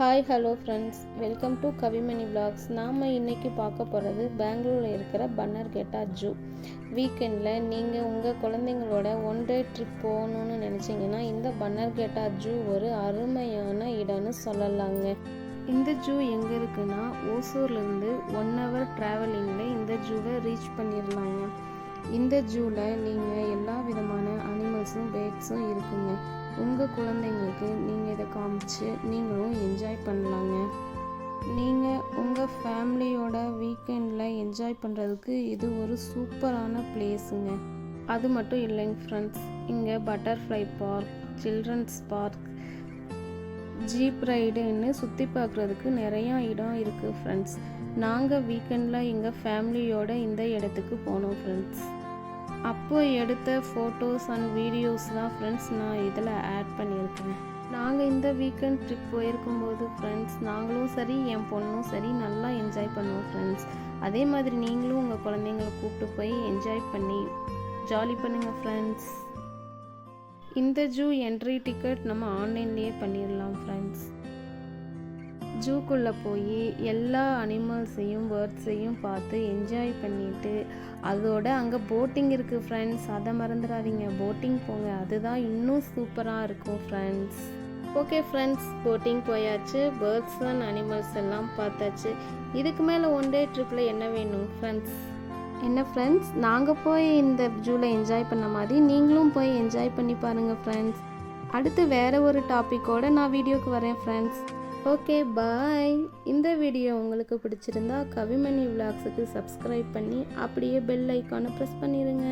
Hi hello friends, welcome to Kavimani vlogs. நாம் இன்றைக்கி பார்க்க போகிறது பெங்களூரில் இருக்கிற பன்னர்கேட்டா ஜூ. வீக்கெண்டில் நீங்கள் உங்கள் குழந்தைங்களோட ஒன் டே ட்ரிப் போகணுன்னு நினச்சிங்கன்னா இந்த பன்னர்கேட்டா ஜூ ஒரு அருமையான இடம்னு சொல்லலாங்க. இந்த ஜூ எங்கே இருக்குன்னா ஓசூர்லேருந்து 1 hour ட்ராவலிங்கில் இந்த ஜூவை ரீச் பண்ணிடலாங்க. இந்த ஜூவில் நீங்கள் எல்லா விதமான அனிமல்ஸும் பேர்ட்ஸும் இருக்குங்க. உங்கள் குழந்தைங்களுக்கு நீங்கள் இதை காமிச்சு நீங்களும் என்ஜாய் பண்ணலாங்க. நீங்கள் உங்கள் ஃபேமிலியோட வீக்கெண்டில் என்ஜாய் பண்ணுறதுக்கு இது ஒரு சூப்பரான பிளேஸுங்க. அது மட்டும் இல்லைங்க ஃப்ரெண்ட்ஸ், இங்கே butterfly park, children's park, jeep ரைடுன்னு சுற்றி பார்க்குறதுக்கு நிறையா இடம் இருக்குது ஃப்ரெண்ட்ஸ். நாங்கள் வீக்கெண்டில் எங்கள் ஃபேமிலியோட இந்த இடத்துக்கு போனோம் ஃப்ரெண்ட்ஸ். அப்போ எடுத்த ஃபோட்டோஸ் அண்ட் வீடியோஸ் தான் ஃப்ரெண்ட்ஸ் நான் இதில் ஆட் பண்ணியிருக்கேன். நாங்கள் இந்த வீக்கெண்ட் ட்ரிப் போயிருக்கும்போது ஃப்ரெண்ட்ஸ் நாங்களும் சரி என் பொண்ணும் சரி நல்லா என்ஜாய் பண்ணுவோம் ஃப்ரெண்ட்ஸ். அதே மாதிரி நீங்களும் உங்கள் குழந்தைங்களை கூப்பிட்டு போய் என்ஜாய் பண்ணி ஜாலி பண்ணுங்கள் ஃப்ரெண்ட்ஸ். இந்த ஜூ என்ட்ரி டிக்கெட் நம்ம ஆன்லைன்லேயே பண்ணிடலாம் ஃப்ரெண்ட்ஸ். ஜூக்குள்ளே போய் எல்லா அனிமல்ஸையும் பேர்ட்ஸையும் பார்த்து என்ஜாய் பண்ணிவிட்டு அதோட அங்கே போட்டிங் இருக்குது ஃப்ரெண்ட்ஸ். அதை மறந்துடாதீங்க, போட்டிங் போங்க, அதுதான் இன்னும் சூப்பராக இருக்கும் ஃப்ரெண்ட்ஸ். ஓகே ஃப்ரெண்ட்ஸ், போட்டிங் போயாச்சு, பேர்ட்ஸ் அண்ட் அனிமல்ஸ் எல்லாம் பார்த்தாச்சு. இதுக்கு மேலே ஒன் டே ட்ரிப்பில் என்ன வேணும் ஃப்ரெண்ட்ஸ்? என்ன ஃப்ரெண்ட்ஸ், நாங்கள் போய் இந்த ஜூவில் என்ஜாய் பண்ண மாதிரி நீங்களும் போய் என்ஜாய் பண்ணி பாருங்கள் ஃப்ரெண்ட்ஸ். அடுத்து வேறு ஒரு டாப்பிக்கோடு நான் வீடியோக்கு வரேன் ஃப்ரெண்ட்ஸ். Okay bye. இந்த வீடியோ உங்களுக்கு பிடிச்சிருந்தா கவிமணி விலாக்ஸுக்கு சப்ஸ்கிரைப் பண்ணி அப்படியே பெல் ஐக்கானை ப்ரெஸ் பண்ணிடுங்க.